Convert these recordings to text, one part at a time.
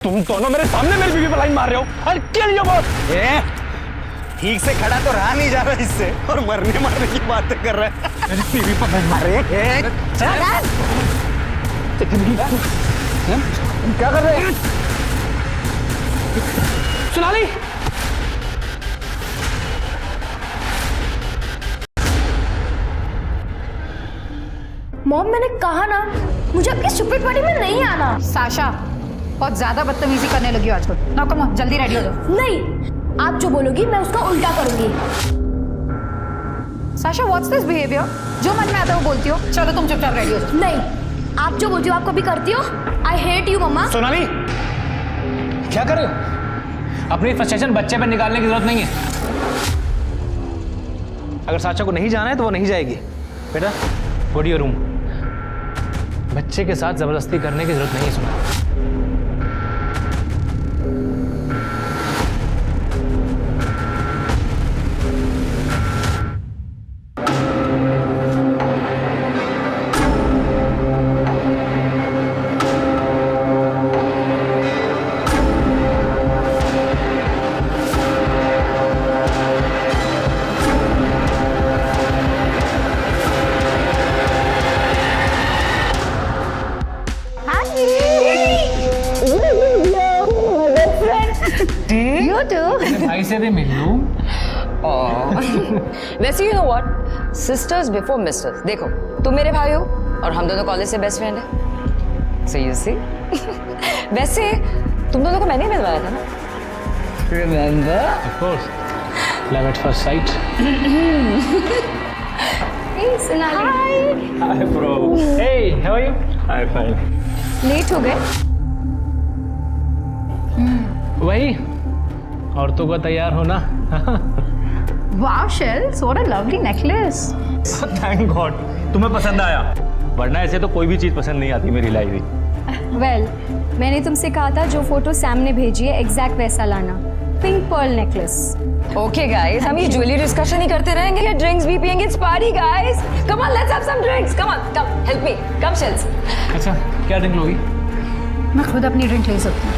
तुम दोनों मेरे सामने मेरी बीवी पर लाइन मार रहे हो। I'll kill you both। ठीक से खड़ा तो रहा नहीं जा रहा इससे और मरने मारने की बातें कर रहा है। मेरी बीवी पर लाइन मार रहे हैं। तुम क्या कर रहे हैं? सोनाली, मॉम मैंने कहा ना मुझे आपकी स्टूपिड पार्टी में नहीं आना। साशा बहुत ज्यादा बदतमीजी करने लगी हो आजकल। नाउ कम ऑन, जल्दी रेडी हो जाओ। नहीं, आप जो बोलोगी मैं उसका उल्टा करूंगी। Sasha what's this behaviour? जो मन में आता है वो बोलती हो। चलो तुम चुपचाप रेडी हो जाओ। नहीं, आप जो बोलती हो आप कभी करती हो। आई हेट यू मम्मा। सोनाली, क्या कर रहे हो? अपनी फ्रस्ट्रेशन बच्चे पर निकालने की जरूरत नहीं है। अगर साचा को नहीं जाना है तो वो नहीं जाएगी। बेटा, गो टू योर रूम। बच्चे के साथ जबरदस्ती करने की जरूरत नहीं है। सुना, भाई से भी मिल लूं। वैसे you know what, sisters before misters. देखो तुम मेरे भाई हो और हम दोनों कॉलेज से बेस्ट फ्रेंड हैं। सो यू सी वैसे तुम दोनों को मैंने ही मिलवाया था ना, remember? Of course, love at first sight। Hey Sonali। Hi bro। Hey, how are you? Hi, fine। Late हो गए? वही औरतों का तैयार होना। Wow Shells, what a lovely necklace. Thank God तुम्हें पसंद आया, वरना ऐसे तो कोई भी चीज पसंद नहीं आती मेरी लाइफ में। वेल, मैंने तुमसे कहा था जो फोटो सैम ने भेजी है एग्जैक्ट वैसा लाना। Pink pearl necklace. Okay guys, हम ये ज्वेलरी डिस्कशन ही करते रहेंगे या ड्रिंक्स भी पियेंगे? It's party guys, come on let's have some drinks. Come on, come help me, come Shells. अच्छा, क्या ड्रिंक लोगी? मैं खुद अपनी ड्रिंक ले सकती हूँ।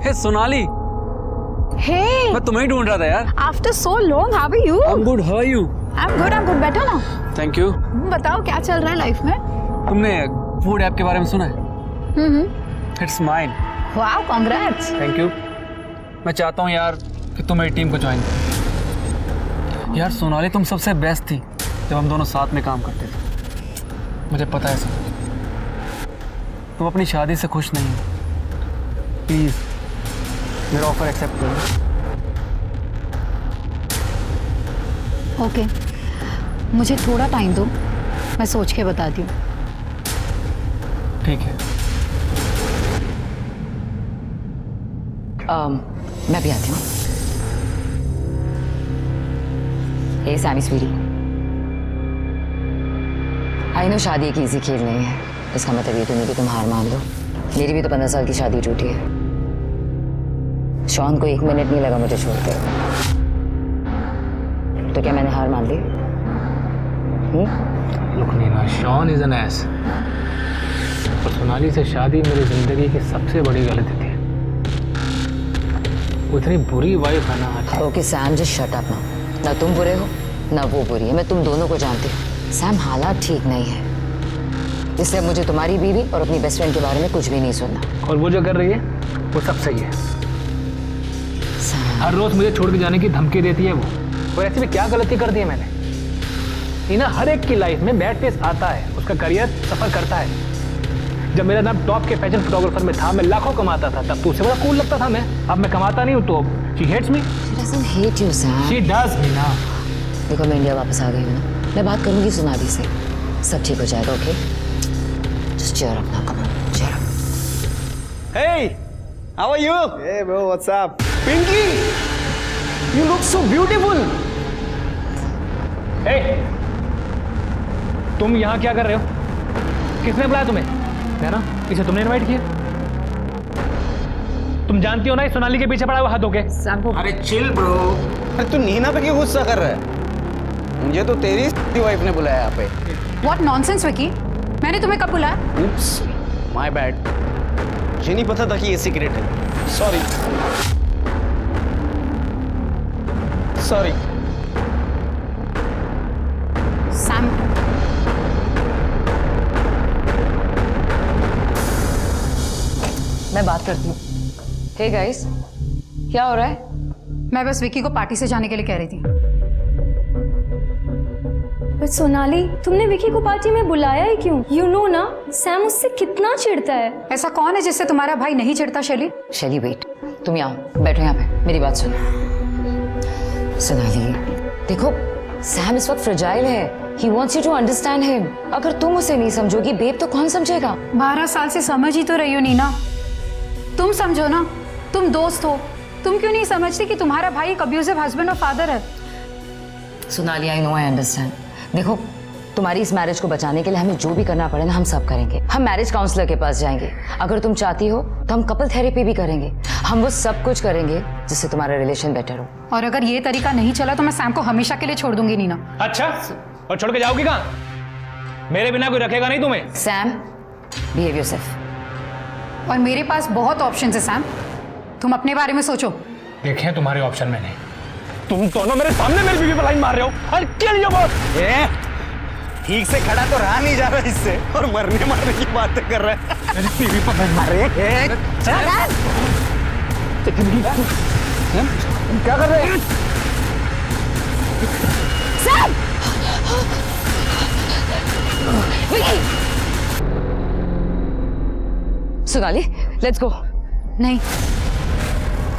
हे सोनाली, Hey, मैं तुम्हें ही ढूंढ रहा था यार। after so long, how are you? I'm good, how are you? I'm good, better now। Thank you। बताओ क्या चल रहा है लाइफ में? तुमने फूड ऐप के बारे में सुना है? It's mine। Wow, congrats। Thank you। मैं चाहता हूँ यार कि तुम मेरी टीम को ज्वाइन करो। यार सोनाली, तुम सबसे बेस्ट थी जब हम दोनों साथ में काम करते थे। मुझे पता है सब। तुम अपनी शादी से खुश नहीं हो। प्लीज मेरा ऑफर एक्सेप्ट करो। ओके, मुझे थोड़ा टाइम दो, मैं सोच के बताती हूँ। ठीक है। मैं भी आती हूँ। हे सैमी स्वीटी, आई नो शादी एक इजी खेल नहीं है। इसका मतलब ये तो नहीं कि तुम हार मान लो। मेरी भी तो 15 साल की शादी टूटी है। शॉन को 1 मिनट नहीं लगा मुझे छोड़ते। तो क्या मैंने हार मान ली? Look Nina, Shaun is an ass. और सोनाली से शादी मेरी जिंदगी की सबसे बड़ी गलती थी। उतनी बुरी वाइफ है ना आज। Okay Sam, just shut up ना तुम बुरे हो ना वो बुरी है। मैं तुम दोनों को जानती हूँ। सैम, हालात ठीक नहीं है, इसलिए मुझे तुम्हारी बीवी और अपनी बेस्ट फ्रेंड के बारे में कुछ भी नहीं सुनना। और वो जो कर रही है वो सब सही है। सैम, हर रोज मुझे छोड़ के जाने की धमकी देती है वो। और ऐसी भी क्या गलती कर दी है मैंने? नीना, हर एक की लाइफ में बैड फेस आता है, उसका करियर सफर करता है। जब मेरा नाम टॉप के फैशन फोटोग्राफर में था, मैं लाखों कमाता था, तब तो उससे बड़ा कूल लगता था मैं। अब मैं कमाता नहीं हूँ तो she hates me. she doesn't hate you, Sam। She does Nina. देखो मैं इंडिया वापस आ गई हूँ ना, मैं बात करूंगी सोनाली से, सब ठीक हो जाएगा। Okay, just cheer up now, come on, cheer up। Hey, how are you? Hey bro, what's up? Pinky, you look so beautiful। हे, तुम यहाँ क्या कर रहे हो? किसने बुलाया तुम्हें? है ना, इसे तुमने इनवाइट किया। तुम जानती हो ना, इस सोनाली के पीछे पड़ा हुआ हाथ धोके। अरे चिल ब्रो। अरे तू नीना पे क्यों गुस्सा कर रहा है? मुझे तो तेरी वाइफ ने बुलाया यहाँ पे। व्हाट नॉनसेंस विकी, मैंने तुम्हें कब बुलाया? Oops, my bad. मुझे नहीं पता था कि ये सीक्रेट है। सॉरी। सॉरी। सैम, मैं बात करती हूँ। हे गाइस, क्या हो रहा है? मैं बस विकी को पार्टी से जाने के लिए कह रही थी। पर सोनाली, तुमने विकी को पार्टी में बुलाया ही क्यों? यू नो ना, सैम उससे कितना चिढ़ता है। ऐसा कौन है जिससे तुम्हारा भाई नहीं चिढ़ता शैली? शैली वेट, तुम यहाँ बैठो, यहाँ पे मेरी बात सुनो। सोनाली, देखो सैम इस वक्त फ्रेजाइल है। He wants you to understand him. अगर तुम उसे नहीं समझोगी, बेब तो कौन समझेगा? 12 साल से समझ ही तो रही हो नीना। तुम समझो ना, तुम दोस्त हो। तुम क्यों नहीं समझती कि तुम्हारा भाई एक अब्यूजिव हस्बैंड और फादर है? Sonali, I know, I understand. देखो, तुम्हारी इस मैरिज को बचाने के लिए हमें जो भी करना पड़े ना, हम सब करेंगे। हम मैरिज काउंसलर के पास जाएंगे। अगर तुम चाहती हो तो हम कपल थेरेपी भी करेंगे। हम वो सब कुछ करेंगे जिससे तुम्हारा रिलेशन बेटर हो। और अगर ये तरीका नहीं चला तो मैं सैम को हमेशा के लिए छोड़ दूंगी नीना। अच्छा, और छोड़ के जाओगी कहाँ? मेरे बिना कोई रखेगा नहीं तुम्हें। Sam, behave yourself. और मेरे पास बहुत ऑप्शंस है सैम, तुम अपने बारे में सोचो। देखे तुम्हारे ऑप्शन मैंने। तुम दोनों मेरे सामने मेरी बीवी पर लाइन मार रहे हो। अरे क्या लिया बात? ए, ठीक से खड़ा तो रहा नहीं जा रहा इससे, और मरने मारने की बातें कर रहा है। मेरी बीवी पर लाइन मार रहे हो। तुम क्या कर रहे हो? Sonali, let's go. नहीं,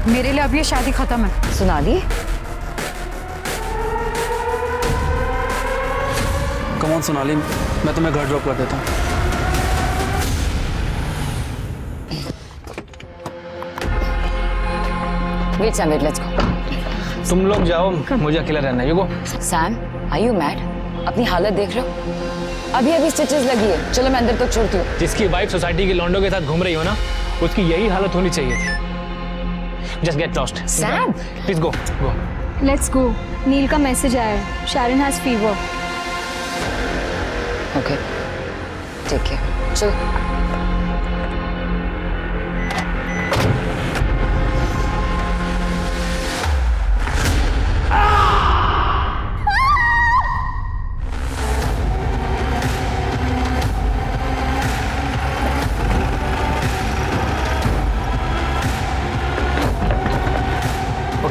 मेरे लिए अब ये शादी खत्म है। सोनाली, कम ऑन सोनाली, मैं तुम्हें घर ड्रॉप कर देता हूँ। Wait Sam, wait, let's go. तुम लोग जाओ, मुझे अकेला रहना है। You go. Sam, are you mad? अपनी हालत देख रहे हो? अभी अभी स्टिचेस लगी है। चलो मैं अंदर तक छोड़ती हूँ। जिसकी वाइफ सोसाइटी के लॉन्डो के साथ घूम रही हो ना, उसकी यही हालत होनी चाहिए थी। Just get lost. Sam, please go go. Let's go. Neel का मैसेज आया है, शैरन हैज फीवर। ओके, ठीक है, चलो।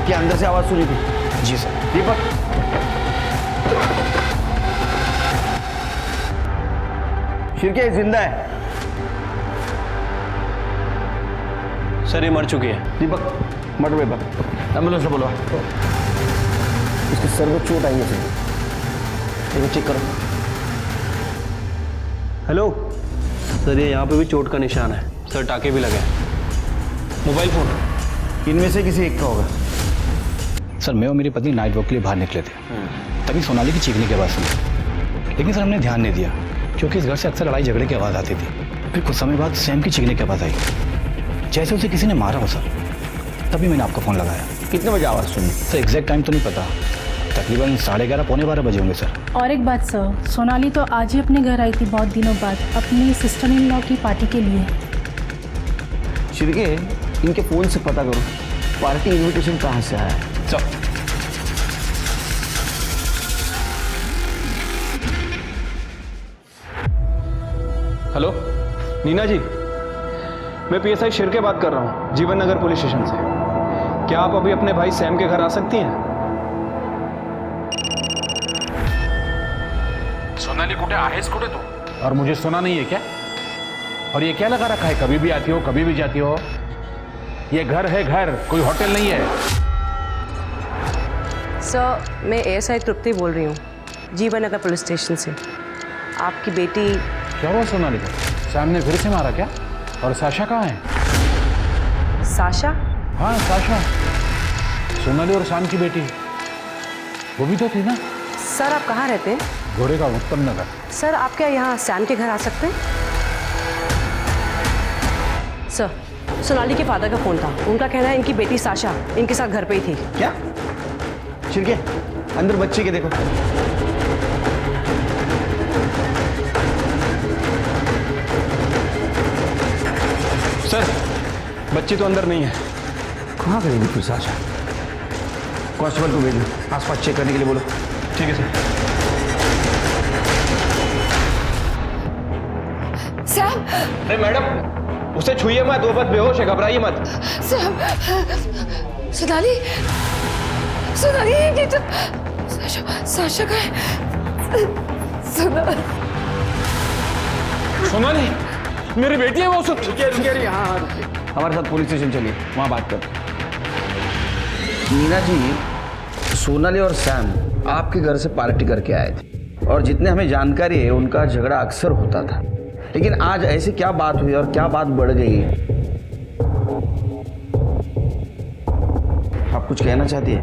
क्या अंदर से आवाज सुनी थी? जी सर। दीपक, शिरके जिंदा है। सर ये मर चुकी है। दीपक, मर्डर पेपर एम्बुलेंस से बोलो। इसके सर में चोट आई है सर। देखो चेक करो। हेलो सर, ये यहाँ पे भी चोट का निशान है सर, टाके भी लगे हैं। मोबाइल फोन इनमें से किसी एक का होगा। सर, मैं और मेरी पत्नी नाइट वॉक के लिए बाहर निकले थे, तभी सोनाली की चीखने की आवाज़ सुनी। लेकिन सर हमने ध्यान नहीं दिया, क्योंकि इस घर से अक्सर लड़ाई झगड़े की आवाज़ आती थी। फिर कुछ समय बाद सैम की चीखने की आवाज़ आई, जैसे उसे किसी ने मारा हो सर। तभी मैंने आपको फ़ोन लगाया। कितने बजे आवाज़ सुनी? सर एग्जैक्ट टाइम तो नहीं पता, तकरीबन 11:30 पौने 12 बजे होंगे सर। और एक बात सर, सोनाली तो आज ही अपने घर आई थी बहुत दिनों बाद, अपनी सिस्टर इन लॉ की पार्टी के लिए। शिरके, इनके फ़ोन से पता करो पार्टी इनविटेशन कहाँ से आया है। हेलो नीना जी, मैं पीएसआई शिरके बात कर रहा हूँ, जीवन नगर पुलिस स्टेशन से। क्या आप अभी अपने भाई सैम के घर आ सकती हैं? सोनाली कुठे आहेस कुठे तू? और मुझे सुना नहीं है क्या? और ये क्या लगा रखा है, कभी भी आती हो कभी भी जाती हो? ये घर है, घर, कोई होटल नहीं है। सर, मैं एएसआई तृप्ति बोल रही हूँ, जीवन नगर पुलिस स्टेशन से। आपकी बेटी। क्या हुआ सोनाली को? सैम ने फिर से मारा क्या? और साशा कहाँ है? साशा? हाँ साशा, सोनाली और सैम की बेटी, वो भी तो थी ना। सर आप कहाँ रहते हैं? घोड़े का उत्तम नगर। सर आप क्या यहाँ सैम के घर आ सकते हैं? सर, सोनाली के फादर का फ़ोन था, उनका कहना है इनकी बेटी साशा इनके साथ घर पे ही थी। क्या? शिरके, अंदर बच्चे के देखो। बच्ची तो अंदर नहीं है। कहाँ करेंगे फिर साशा? कांस्टेबल को भेजो, आसपास चेक करने के लिए बोलो। ठीक है सर। सैम, अरे मैडम, उसे छुइए मत, वो बस बेहोश है, घबराइए मत। सैम, सोनाली, सोनाली ये तो साशा, साशा का है। सोनाली, मेरी बेटी है वो। रुकिए, हाँ रुकिए। हमारे साथ पुलिस स्टेशन चलिए, वहाँ बात कर। मीना जी, सोनाली और सैम आपके घर से पार्टी करके आए थे और जितने हमें जानकारी है उनका झगड़ा अक्सर होता था, लेकिन आज ऐसी क्या बात हुई और क्या बात बढ़ गई? आप कुछ कहना चाहती है?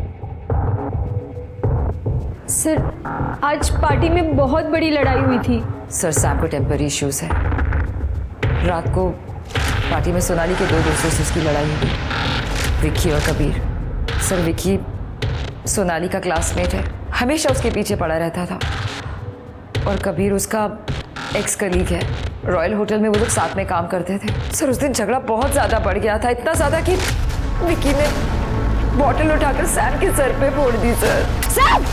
सर, आज पार्टी में बहुत बड़ी लड़ाई हुई थी। सर, सैम को टेम्पररी इश्यूज है। रात को पार्टी में सोनाली के 2 दोस्तों से उसकी लड़ाई हुई, विक्की और कबीर। सर, विक्की सोनाली का क्लासमेट है, हमेशा उसके पीछे पड़ा रहता था, और कबीर उसका एक्स कलीग है। रॉयल होटल में वो लोग साथ में काम करते थे। सर, उस दिन झगड़ा बहुत ज़्यादा बढ़ गया था, इतना ज़्यादा कि विक्की ने बॉटल उठाकर सैम के सर पे फोड़ दी। Sir, Sam!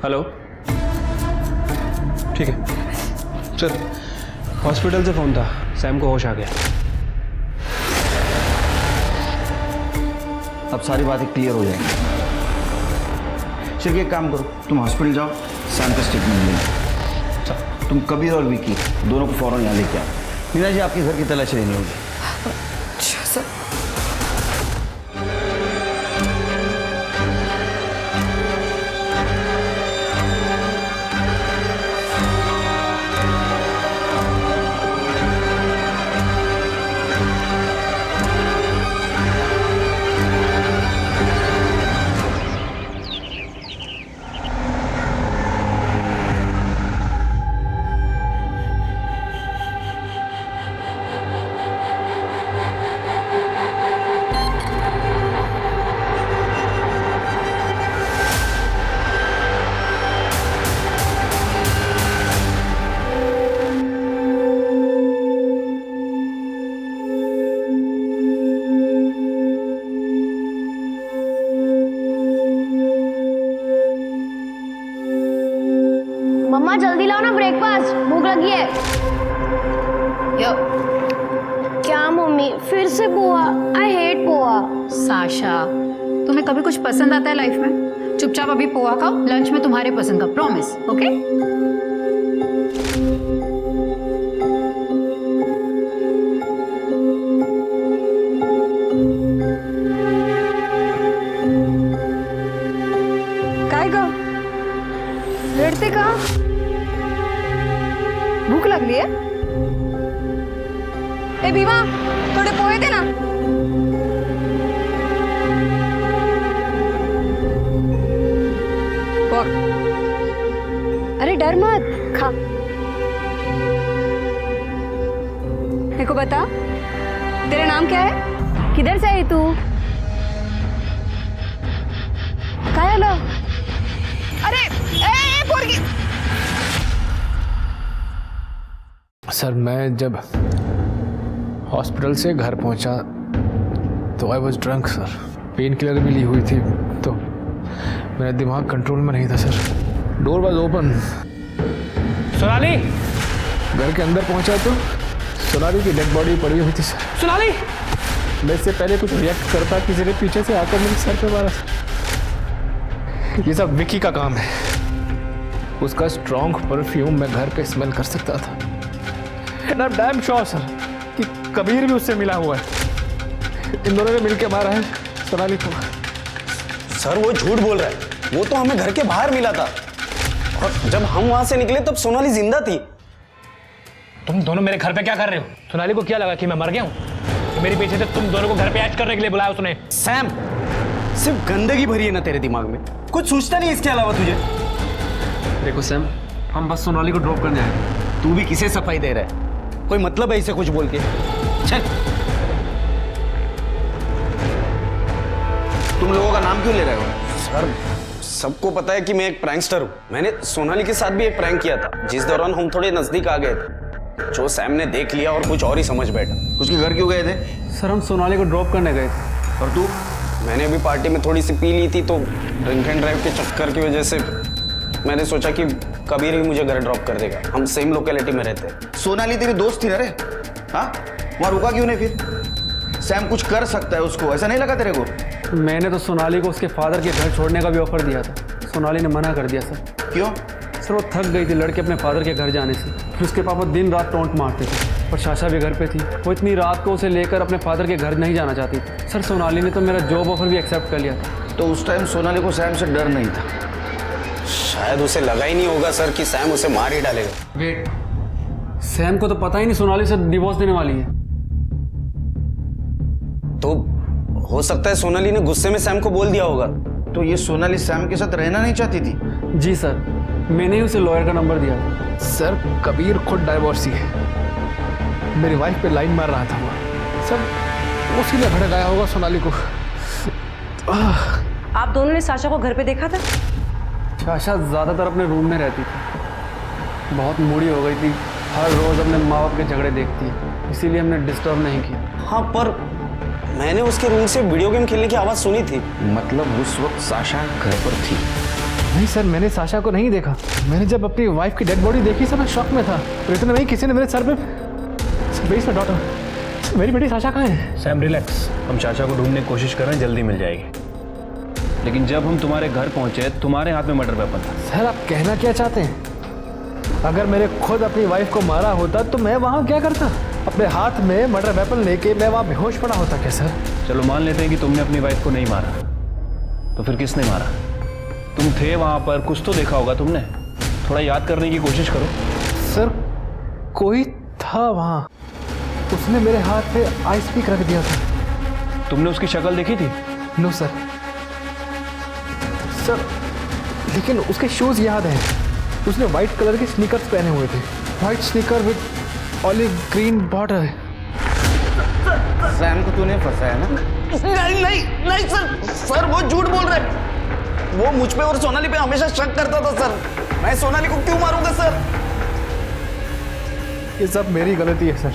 हेलो, ठीक है सर, हॉस्पिटल से फोन था, सैम को होश आ गया। अब सारी बातें क्लियर हो जाएंगी। चलिए एक काम करो, तुम हॉस्पिटल जाओ, सैम का स्टेटमेंट लेना। तुम कबीर और विकी दोनों को फौरन यहाँ लेके आओ। मीना जी, आपके घर की तलाशी लेनी होगी। अच्छा सर। मम्मा जल्दी लाओ ना ब्रेकफास्ट, भूख लगी है। क्या मम्मी, फिर से poha? I hate poha. Sasha, तुम्हें कभी कुछ पसंद आता है लाइफ में? चुपचाप अभी पोहा खाओ, लंच में तुम्हारे पसंद का, प्रॉमिस। ओके? काय ग, रडते का? भूक लागली आहे? ए भीमा, थोडे पोहे दे ना। अरे डर मत, खा। मेरे को बता, तेरा नाम क्या है? किधर से आई तू? काय आलं? अरे ए पोरगी। सर, मैं जब हॉस्पिटल से घर पहुंचा तो I was drunk sir. Pain killer भी ली हुई थी, तो मेरा दिमाग कंट्रोल में नहीं था sir. Door was open. Sonali! घर के अंदर पहुंचा तो सोनाली की डेड बॉडी पड़ी हुई थी सर। सोनाली! मैं इससे पहले कुछ रिएक्ट करता, किसी ने पीछे से आकर मेरे सर पे मारा सर। ये सब विकी का काम है। उसका स्ट्रॉन्ग परफ्यूम मैं घर पे स्मेल कर सकता था। And I am damn sure sir कि कबीर भी उससे मिला हुआ है। इन दोनों ने मिलकर मारा है सोनाली को। सर, वो झूठ बोल रहा है। वो तो हमें घर के बाहर मिला था और जब हम वहां से निकले तब सोनाली जिंदा थी। तुम दोनों मेरे घर पे क्या कर रहे हो? सोनाली को क्या लगा कि मैं मर गया हूँ? मेरे पीछे से तुम दोनों को घर पे ऐश करने के लिए बुलाया उसने। सैम, सिर्फ गंदगी भरी है ना तेरे दिमाग में, कुछ सोचता नहीं इसके अलावा तुझे? देखो सैम, हम बस सोनाली को ड्रॉप करने आए। तू भी किसे सफाई दे रहा है? कोई मतलब है इसे कुछ बोल के? चल। तुम लोगों का नाम क्यों ले रहे हो? सबको पता है कि मैं एक प्रैंकस्टर हूँ। मैंने सोनाली के साथ भी एक प्रैंक किया था, जिस दौरान हम थोड़े नजदीक आ गए थे। जो सैम ने देख लिया और कुछ और ही समझ बैठा। उसके घर क्यों गए थे? सर हम सोनाली को ड्रॉप करने गए थे। और तू? मैंने अभी पार्टी में थोड़ी सी पी ली थी, तो ड्रिंक एंड ड्राइव के चक्कर की वजह से मैंने सोचा कि कबीर ही मुझे घर ड्रॉप कर देगा। हम सेम लोकेलिटी में रहते हैं। सोनाली तेरी दोस्त थी ना रे? हाँ, वहाँ रुका क्यों नहीं फिर? सैम कुछ कर सकता है उसको, ऐसा नहीं लगा तेरे को? मैंने तो सोनाली को उसके फादर के घर छोड़ने का भी ऑफर दिया था। सोनाली ने मना कर दिया सर। क्यों? सर वो थक गई थी लड़के अपने फादर के घर जाने से। फिर उसके पापा दिन रात टोंट मारते थे और शाशा भी घर पे थी। वो इतनी रात को उसे लेकर अपने फादर के घर नहीं जाना चाहती थी। सर सोनाली ने तो मेरा जॉब ऑफर भी एक्सेप्ट कर लिया था। तो उस टाइम सोनाली को सैम से डर नहीं था? शायद उसे लगा ही नहीं होगा सर कि सैम उसे मार ही डालेगा। वेट, सैम को तो पता ही नहीं सोनाली से डिवोर्स देने वाली है। तो हो सकता है सोनाली ने गुस्से में सैम को बोल दिया होगा। तो ये सोनाली सैम के साथ रहना नहीं चाहती थी? जी सर, मैंने ही उसे लॉयर का नंबर दिया था। सर कबीर खुद डाइवोर्सी है। मेरी वाइफ पे लाइन मार रहा था वो। सर उसी ने भड़काया होगा सोनाली को। आप दोनों ने साशा को घर पे देखा था? शाशा ज़्यादातर अपने रूम में रहती थी। बहुत मूडी हो गई थी, हर रोज़ अपने माँ बाप के झगड़े देखती है, इसीलिए हमने डिस्टर्ब नहीं किया। हाँ, पर मैंने उसके रूम से वीडियो गेम खेलने की आवाज़ सुनी थी। मतलब उस वक्त साशा घर पर थी? नहीं सर, मैंने साशा को नहीं देखा। मैंने जब अपनी वाइफ की डेड बॉडी देखी सर, मैं शॉक में था। और इतना नहीं, किसी ने मेरे सर पे सर डॉटर, मेरी बेटी साशा कहाँ है? सैम रिलैक्स, हम चाचा को ढूंढने की कोशिश कर रहे हैं, जल्दी मिल जाएगी। लेकिन जब हम तुम्हारे घर पहुंचे तुम्हारे हाथ में मर्डर वेपन था। सर आप कहना क्या चाहते हैं? अगर मैंने खुद अपनी वाइफ को मारा होता तो मैं वहाँ क्या करता? अपने हाथ में मर्डर वेपन लेके मैं वहाँ बेहोश पड़ा होता क्या सर? चलो मान लेते हैं कि तुमने अपनी वाइफ को नहीं मारा, तो फिर किसने मारा? तुम थे वहां पर, कुछ तो देखा होगा तुमने। थोड़ा याद करने की कोशिश करो। सर कोई था वहाँ, उसने मेरे हाथ पे आइस पिक रख दिया था। तुमने उसकी शक्ल देखी थी? No sir. सर लेकिन उसके शूज याद हैं। उसने व्हाइट कलर के स्नीकर्स पहने हुए थे, white sneaker with olive green border. Sam को तूने फंसाया ना? नहीं सर वो झूठ बोल रहे। वो मुझ पे और सोनाली पे हमेशा शक करता था सर। मैं सोनाली को क्यों मारूंगा सर? ये सब मेरी गलती है सर।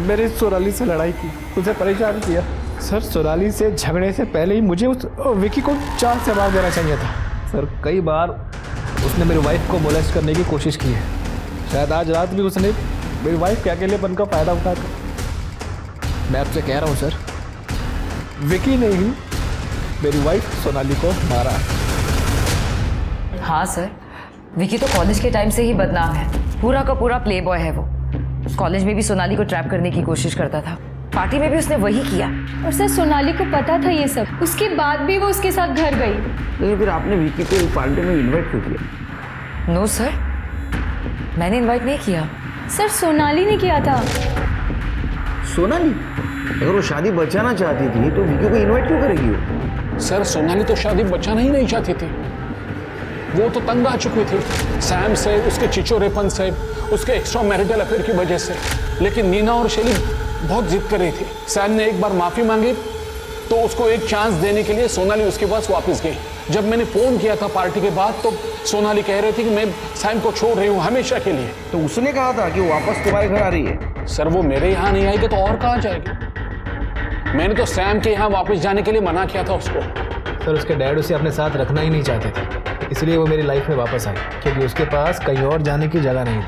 मैंने सोनाली से लड़ाई की, उसे परेशान किया। सर सोनाली से झगड़े से पहले ही मुझे उस विकी को जान से मार देना चाहिए था। सर कई बार उसने मेरी वाइफ को मोलेस्ट करने की कोशिश की है। शायद आज रात भी उसने मेरी वाइफ के अकेलेपन का फायदा उठाकर। मैं आपसे कह रहा हूँ सर, विकी ने ही मेरी वाइफ सोनाली को मारा। हाँ सर, विकी तो कॉलेज के टाइम से ही बदनाम है। पूरा का पूरा प्ले बॉय है वो। कॉलेज में भी सोनाली को ट्रैप करने की कोशिश करता था, पार्टी में भी उसने वही किया। और सर सोनाली को पता था ये सब, उसके बाद भी वो उसके साथ घर गई। लेकिन फिर आपने विकी को पार्टी में इन्वाइट क्यों किया? नो सर, मैंने इनवाइट नहीं किया। सर सोनाली ने किया था। सोनाली? अगर वो शादी बचाना चाहती थी तो विकी को इन्वाइट क्यों करेगी वो? सर सोनाली तो शादी बचाना ही नहीं चाहती थी। वो तो तंग आ चुकी थी सैम से, उसके चिचोरेपन से, उसके एक्स्ट्रा मैरिटल अफेयर की वजह से। लेकिन नीना और शैली बहुत जिद कर रही थी। सैम ने एक बार माफी मांगी तो उसको एक चांस देने के लिए सोनाली उसके पास वापस गई। जब मैंने फोन किया था पार्टी के बाद तो सोनाली कह रही थी कि मैं सैम को छोड़ रही हूँ हमेशा के लिए। तो उसने कहा था कि वो वापस तुम्हारे घर आ रही है? सर वो मेरे यहाँ नहीं आएगी तो और कहाँ जाएगी? मैंने तो सैम के यहाँ वापस जाने के लिए मना किया था उसको। सर उसके डैड उसे अपने साथ रखना ही नहीं चाहते थे, इसलिए वो मेरी लाइफ में वापस आई, क्योंकि उसके पास कहीं और जाने की जगह नहीं थी।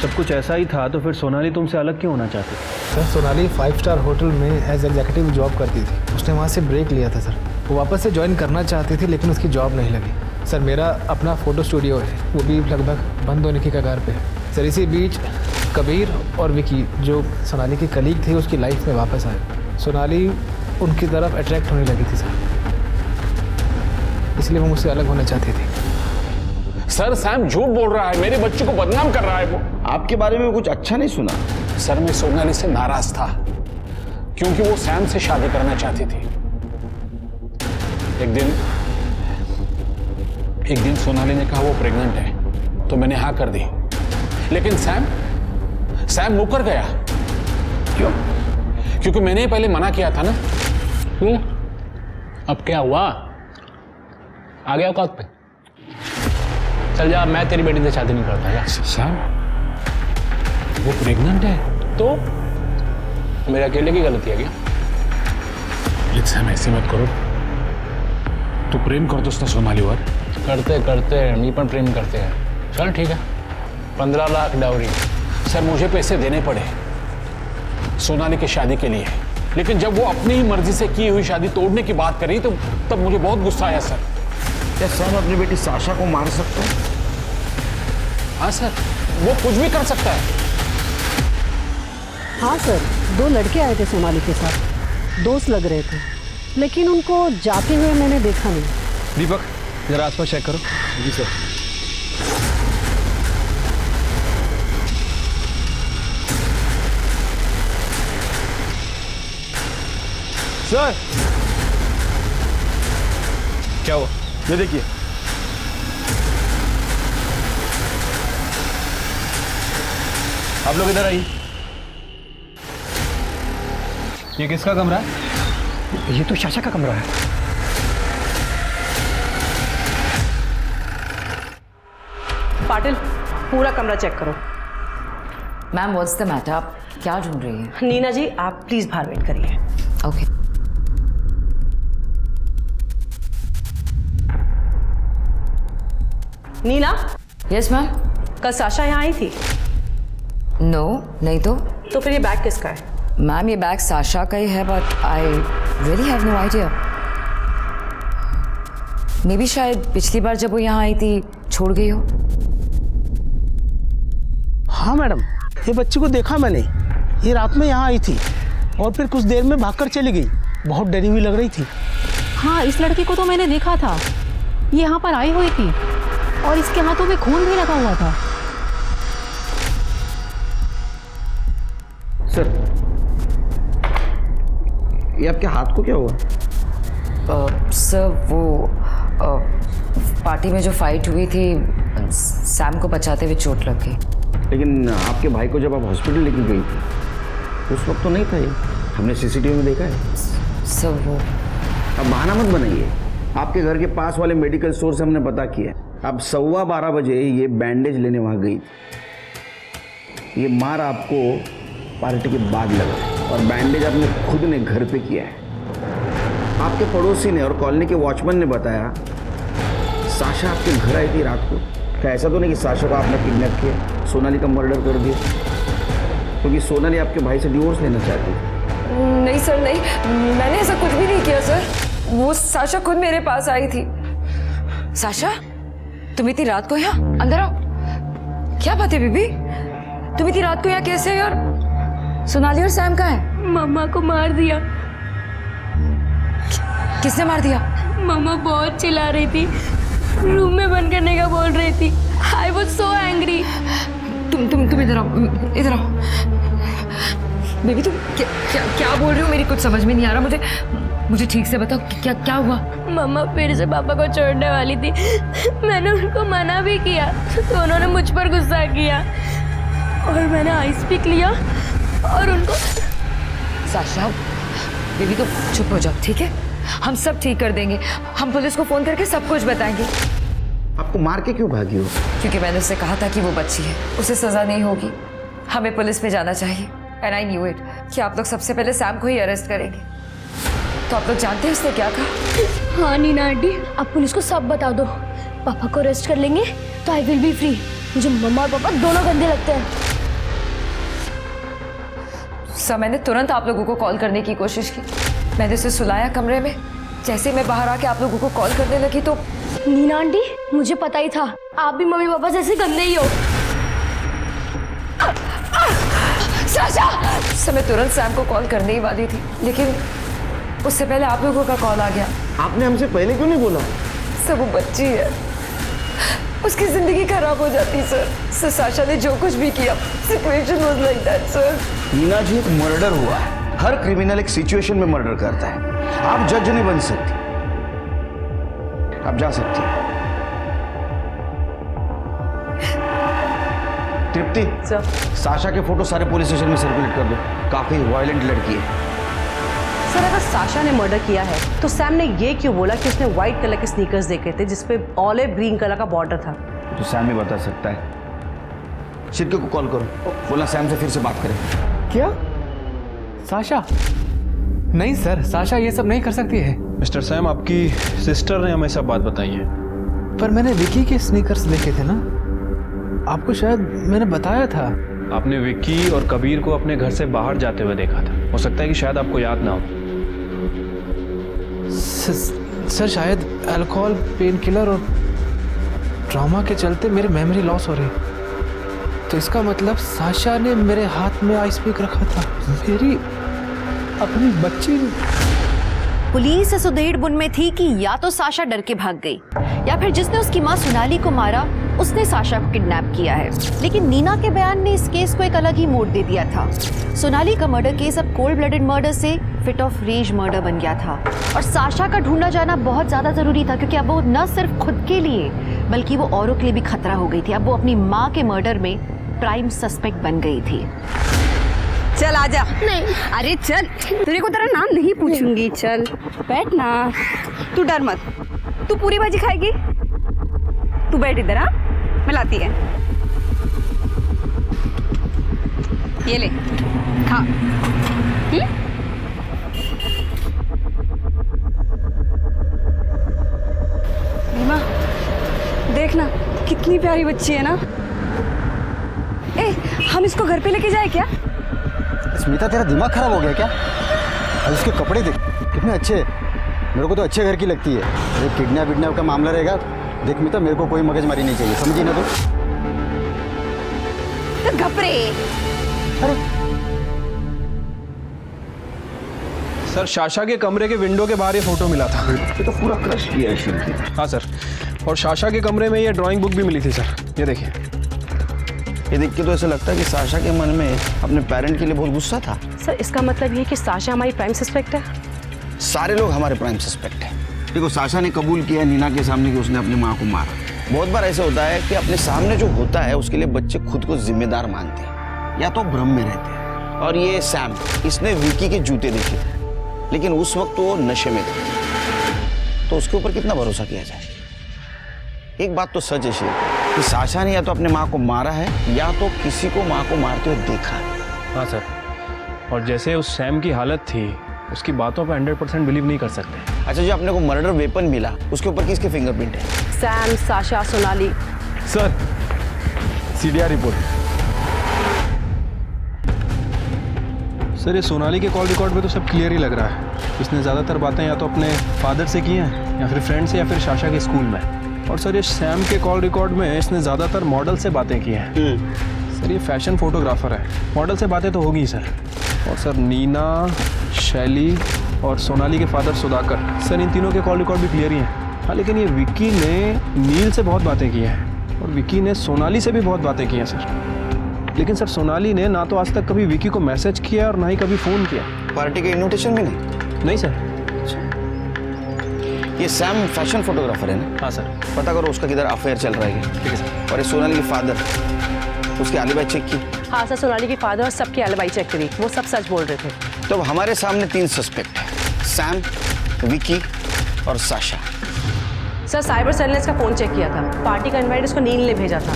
सब कुछ ऐसा ही था तो फिर सोनाली तुमसे अलग क्यों होना चाहती थी? सर सोनाली 5 स्टार होटल में एज एग्जीक्यूटिव जॉब करती थी। उसने वहाँ से ब्रेक लिया था सर। वो वापस से ज्वाइन करना चाहती थी लेकिन उसकी जॉब नहीं लगी। सर मेरा अपना फ़ोटो स्टूडियो है, वो भी लगभग बंद होने की कगार पे है। सर इसी बीच कबीर और विकी जो सोनाली की कलीग थे उसकी लाइफ में वापस आए। सोनाली उनकी तरफ अट्रैक्ट होने लगी थी सर, इसलिए वो मुझसे अलग होना चाहती थी। सर सैम झूठ बोल रहा है, मेरे बच्चे को बदनाम कर रहा है वो। आपके बारे में कुछ अच्छा नहीं सुना? सर मैं सोनाली से नाराज था क्योंकि वो सैम से शादी करना चाहती थी। एक दिन सोनाली ने कहा वो प्रेग्नेंट है तो मैंने हाँ कर दी। लेकिन सैम मुकर गया। क्यों? क्योंकि मैंने पहले मना किया था ना। अब क्या हुआ? आ गया औकात पे? चल जा, मैं तेरी बेटी से शादी नहीं करता यार। सैम, वो प्रेग्नेंट है तो? मेरे अकेले की गलती है क्या? लेकिन सैम ऐसे मत करो, तू प्रेम करतोस ना सोनालीवर? करते करते मी पण प्रेम करते हैं। चल ठीक है, 15 लाख डाउरी। सर मुझे पैसे देने पड़े सोनाली की शादी के लिए, लेकिन जब वो अपनी ही मर्जी से की हुई शादी तोड़ने की बात करी तो तब मुझे बहुत गुस्सा आया सर। क्या सैम अपनी बेटी साशा को मार सकता है? हाँ सर, वो कुछ भी कर सकता है। हाँ सर, 2 लड़के आए थे सोनाली के साथ, दोस्त लग रहे थे, लेकिन उनको जाते हुए मैंने देखा नहीं। दीपक जरा आसपास चेक करो। जी सर। सर क्या हुआ? ये देखिए। आप लोग इधर आइए। ये किसका कमरा है? ये तो साशा का कमरा है। पाटिल, पूरा कमरा चेक करो। Ma'am what's the matter? आप क्या ढूंढ रही हैं? नीना जी, आप प्लीज बाहर वेट करिए। ओके। नीना। Yes ma'am. कल साशा यहाँ आई थी? नो, नहीं तो फिर ये बैग किसका है? मैम ये बैग साशा का ही है, but I really have no idea. Maybe शायद पिछली बार जब वो यहाँ आई थी छोड़ गई हो। हाँ मैडम, ये बच्ची को देखा मैंने, ये रात में यहाँ आई थी और फिर कुछ देर में भागकर चली गई। बहुत डरी हुई लग रही थी। हाँ, इस लड़की को तो मैंने देखा था, ये यहाँ पर आई हुई थी और इसके हाथों में खून भी लगा हुआ था। सर, ये आपके हाथ को क्या हुआ? सर वो पार्टी में जो फाइट हुई थी, सैम को बचाते हुए चोट लग गई। लेकिन आपके भाई को जब आप हॉस्पिटल लेके गई थी उस वक्त तो नहीं था ये, हमने सीसीटीवी में देखा है। सर वो अब बहाना मत बनाइए। आपके घर के पास वाले मेडिकल स्टोर से हमने पता किया, अब 12:15 बजे ये बैंडेज लेने वहाँ गई थी। ये मार आपको पार्टी के बाद लगा और बैंडेज आपने खुद ने घर पे किया है। आपके पड़ोसी ने और कॉलोनी के वॉचमैन ने बताया साशा आपके घर आई थी रात को। क्या ऐसा तो नहीं कि साशा को आपने किडनैप किया, सोनाली का मर्डर कर दिया? क्योंकि सोनाली आपके भाई से डिवोर्स लेना चाहती थी। नहीं सर, नहीं, मैंने ऐसा कुछ भी नहीं किया सर। वो साशा खुद मेरे पास आई थी। साशा, तुम इतनी रात को यहाँ? अंदर आओ। क्या बात है बीबी, तुम इतनी रात को यहाँ कैसे हो? और सोनाली और सैम कहाँ है? मम्मा को मार दिया। किसने मार दिया? मम्मा बहुत चिल्ला रही थी, रूम में बंद करने का बोल रही थी। I was so angry. तुम इधर आओ, इधर आओ। बेबी तुम क्या बोल रही हो? मेरी कुछ समझ में नहीं आ रहा। मुझे ठीक से बताओ, क्या हुआ? मम्मा फिर से पापा को छोड़ने वाली थी, मैंने उनको मना भी किया तो उन्होंने मुझ पर गुस्सा किया और मैंने आइस पिक लिया और उनको। साशा, बेबी तो चुप हो जाओ, ठीक है? हम सब ठीक कर देंगे। हम पुलिस को फोन करके सब कुछ बताएंगे। आपको मार के क्यों भागी हो? क्योंकि मैंने उससे कहा था कि वो बच्ची है, उसे सजा नहीं होगी, हमें पुलिस में जाना चाहिए। एंड आई न्यू इट कि आप लोग सबसे पहले सैम को ही अरेस्ट करेंगे। तो आप लोग जानते हैं उसने क्या कहा? हाँ नीना आंटी, आप पुलिस को सब बता दो। पापा को अरेस्ट कर लेंगे तो आई विल बी फ्री। मुझे मम्मा और पापा दोनों गंदे लगते हैं। सर, मैंने तुरंत आप लोगों को कॉल करने की कोशिश की। मैंने उसे सुलाया कमरे में। जैसे मैं बाहर आके आप लोगों को कॉल करने लगी तो नीना आंटी, मुझे पता ही था आप भी मम्मी पापा जैसे गंदे ही हो। सर, मैं तुरंत सैम को कॉल करने ही वाली थी, लेकिन उससे पहले आप लोगों का कॉल आ गया। आपने हमसे पहले क्यों नहीं बोला? सर, वो बच्ची है, उसकी जिंदगी खराब हो जाती सर। साशा ने जो कुछ भी किया, situation was like that sir. Neena ji, एक मर्डर हुआ है। हर क्रिमिनल एक सिचुएशन में मर्डर करता है। आप जज नहीं बन सकती, आप जा सकती हैं। तृप्ति, साशा के फोटो सारे पुलिस स्टेशन में सर्कुलेट कर दो। काफी वायलेंट लड़की है। सर, अगर साशा ने मर्डर किया है तो सैम ने ये क्यों बोला कि उसने व्हाइट कलर के स्नीकर्स देखे थे जिसपे ऑलिव ग्रीन कलर का बॉर्डर था? तो सैम ही बता सकता है। शिरके को कॉल करो, बोला सैम से फिर से बात करें। क्या? साशा? नहीं सर, साशा ये सब नहीं कर सकती है। मिस्टर सैम, आपकी सिस्टर ने हमें सब बात बताई है। पर मैंने विकी के स्नीकर्स देखे थे ना, आपको शायद मैंने बताया था। आपने विक्की और कबीर को अपने घर से बाहर जाते हुए देखा था। हो सकता है कि शायद आपको याद ना हो। सर शायद अल्कोहल, पेन किलर और ट्रॉमा के चलते मेरी मेमोरी लॉस हो रही, तो इसका मतलब साशा ने मेरे हाथ में आइस पिक रखा था। मेरी अपनी बच्ची। पुलिस इस उधेड़-बुन में थी कि या तो साशा डर के भाग गई या फिर जिसने उसकी मां सोनाली को मारा उसने साशा को किडनैप किया है। लेकिन नीना के बयान ने इस केस को एक अलग ही मोड़ दे दिया था। सोनाली का मर्डर केस अब कोल्ड ब्लडेड मर्डर से फिट ऑफ रेज मर्डर बन गया था और साशा का ढूंढा जाना बहुत ज्यादा जरूरी था, क्योंकि अब वो न सिर्फ खुद के लिए बल्कि वो औरों के लिए भी खतरा हो गई थी। अब वो अपनी माँ के मर्डर में प्राइम सस्पेक्ट बन गई थी। चल आजा। नहीं, अरे चल, तेरे को तेरा नाम नहीं पूछूंगी। चल बैठ ना, तू डर मत। तू पूरी भाजी खाएगी? तू बैठ इधर। हाँ, मैं लाती है। ये ले, खा। रीमा, देखना कितनी प्यारी बच्ची है ना। ए, हम इसको घर पे लेके जाए क्या? स्मिता, तेरा दिमाग खराब हो गया क्या? और इसके कपड़े देख कितने अच्छे हैं। मेरे को तो अच्छे घर की लगती है। अरे किडनैप विडनैप का मामला रहेगा, देख मिता, मेरे को कोई मगजमारी नहीं चाहिए, समझी ना तू? तो घबरे। अरे सर, शाशा के कमरे के विंडो के बाहर ये फोटो मिला था। ये तो पूरा क्रश किया है शिरके। हाँ सर, और शाशा के कमरे में ये ड्राइंग बुक भी मिली थी सर। ये देखिए। ये देख के तो ऐसा लगता है कि साशा के मन में अपने पेरेंट के लिए बहुत गुस्सा था। सर, इसका मतलब ये है कि साशा हमारी प्राइम सस्पेक्ट है? सारे लोग हमारे प्राइम सस्पेक्ट हैं। देखो, साशा ने कबूल किया नीना के सामने कि उसने अपनी माँ को मारा। बहुत बार ऐसा होता है कि अपने सामने जो होता है उसके लिए बच्चे खुद को जिम्मेदार मानते हैं या तो भ्रम में रहते हैं। और ये सैम, इसने विकी के जूते देखे थे, लेकिन उस वक्त वो नशे में था, तो उसके ऊपर कितना भरोसा किया जाए। एक बात तो सच है शेर कि साशा ने या तो अपने माँ को मारा है या तो किसी को माँ को मारते हुए देखा है। हाँ सर, और जैसे उस सैम की हालत थी, उसकी बातों पे 100% बिलीव नहीं कर सकते। अच्छा, जो अपने को मर्डर वेपन मिला उसके ऊपर किसके फिंगरप्रिंट है? Sam, Sasha, Sonali. Sir, CDR report. Sir, ये सोनाली के कॉल रिकॉर्ड पे तो सब क्लियर ही लग रहा है। इसने ज़्यादातर बातें या तो अपने फादर से की हैं या फिर फ्रेंड से या फिर शाशा के स्कूल में। और सर, ये सैम के कॉल रिकॉर्ड में इसने ज़्यादातर मॉडल से बातें की हैं। सर, ये फैशन फोटोग्राफर है, मॉडल से बातें तो होगी सर। और सर, नीना, शैली और सोनाली के फादर सुधाकर, सर इन तीनों के कॉल रिकॉर्ड भी क्लियर ही हैं। हाँ, लेकिन ये विक्की ने नील से बहुत बातें की हैं और विक्की ने सोनाली से भी बहुत बातें की हैं सर। लेकिन सर, सोनाली ने ना तो आज तक कभी विक्की को मैसेज किया और ना ही कभी फ़ोन किया। पार्टी के इन्विटेशन भी नहीं सर। ये सैम फैशन फोटोग्राफर है ना? हाँ सर। पता करो उसका किधर अफेयर चल रहा है। ठीक है सर। और ये सोनाली के फादर, उसके एलिबाई चेक की? हाँ सर, सोनाली के फादर और सबकी एलिबाई चेक करी, वो सब सच बोल रहे थे। तो हमारे सामने 3 सस्पेक्ट हैं, सैम, विकी और साशा। सर, साइबर सेल ने इसका फोन चेक किया था। पार्टी का इनवाइट इसको नील ने भेजा था,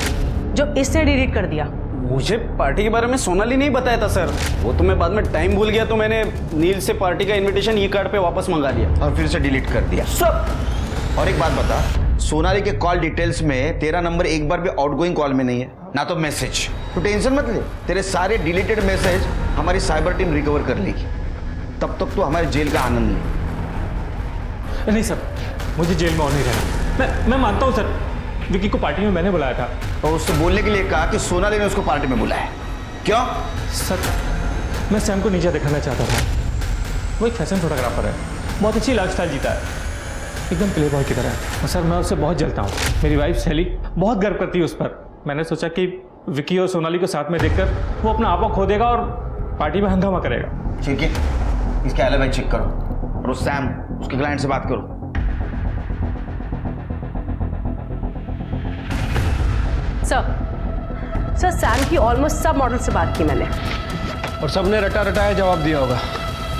जो इसने डिलीट कर दिया। मुझे पार्टी के बारे में सोनाली नहीं बताया था सर, वो तो मैं बाद में टाइम भूल गया, तो मैंने नील से पार्टी का इनविटेशन ई कार्ड पे वापस मंगा लिया और फिर से डिलीट कर दिया सब। और एक बात बता, सोनाली के कॉल डिटेल्स में तेरा नंबर एक बार भी आउटगोइंग कॉल में नहीं है, ना तो मैसेज। तो टेंशन मत ले, तेरे सारे डिलीटेड मैसेज हमारी साइबर टीम रिकवर कर लेगी। तब तक तो हमारे जेल का आनंद ले। नहीं सर, मुझे जेल में और नहीं रहना। मैं मानता हूँ सर, विकी को पार्टी में मैंने बुलाया था और उससे बोलने के लिए कहा कि सोनाली ने उसको पार्टी में बुलाया। क्यों? सर, मैं सैम को नीचे दिखाना चाहता था। वो एक फैशन फोटोग्राफर है, बहुत अच्छी लाइफस्टाइल जीता है, एकदम प्ले बॉय की तरह है। और सर, मैं उससे बहुत जलता हूँ। मेरी वाइफ शैली बहुत गर्व करती है उस पर। मैंने सोचा कि विकी और सोनाली को साथ में देखकर वो अपना आपा खो देगा और पार्टी में हंगामा करेगा। ठीक है, इसके एलिबाई चेक करो और उस सैम, उसके क्लाइंट से बात करो। सर, सैम की ऑलमोस्ट सब मॉडल से बात की मैंने, और सबने रटा रटाया जवाब दिया होगा।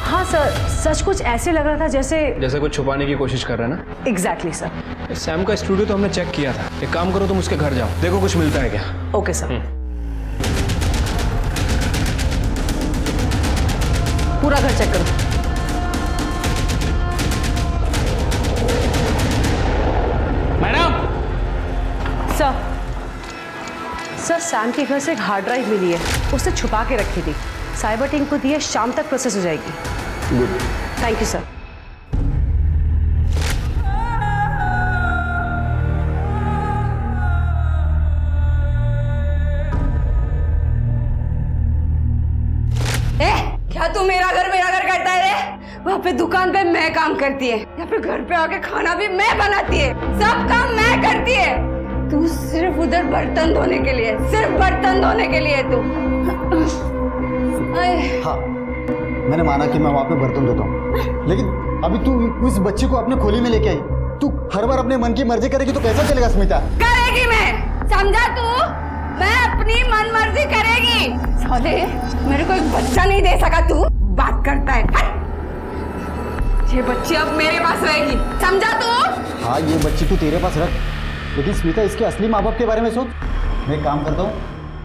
हाँ सर, सच कुछ ऐसे लग रहा था जैसे कुछ छुपाने की कोशिश कर रहा है ना। Exactly sir. सैम का स्टूडियो तो हमने चेक किया था। एक काम करो, तुम उसके घर जाओ, देखो कुछ मिलता है क्या। Okay sir. पूरा घर चेक करो। मैडम। सर सैम के घर से एक हार्ड ड्राइव मिली है, उसने छुपा के रखी थी। साइबर टीम को दी है, शाम तक प्रोसेस हो जाएगी। गुड। Thank you sir. क्या तू मेरा घर करता है रे? वहाँ पे दुकान पे मैं काम करती है, यहाँ पे घर पे आके खाना भी मैं बनाती है, सब काम मैं करती है। तू सिर्फ उधर बर्तन धोने के लिए, सिर्फ बर्तन धोने के लिए तू। हाँ, मैंने माना कि मैं वहाँ पे बर्तन धोता हूँ, लेकिन अभी तू इस बच्चे को अपने खोली में लेके आई। तू हर बार अपने मन की मर्जी करेगी तो कैसा चलेगा स्मिता? करेगी मैं, समझा तू? मैं अपनी मन मर्जी करेगी। साले, मेरे को एक बच्चा नहीं दे सका, तू बात करता है। ये बच्ची अब मेरे पास रहेगी, समझा तू? हाँ, ये बच्ची तू तेरे पास रख, लेकिन स्मिता इसके असली माँ बाप के बारे में सोच। मैं काम करता हूँ,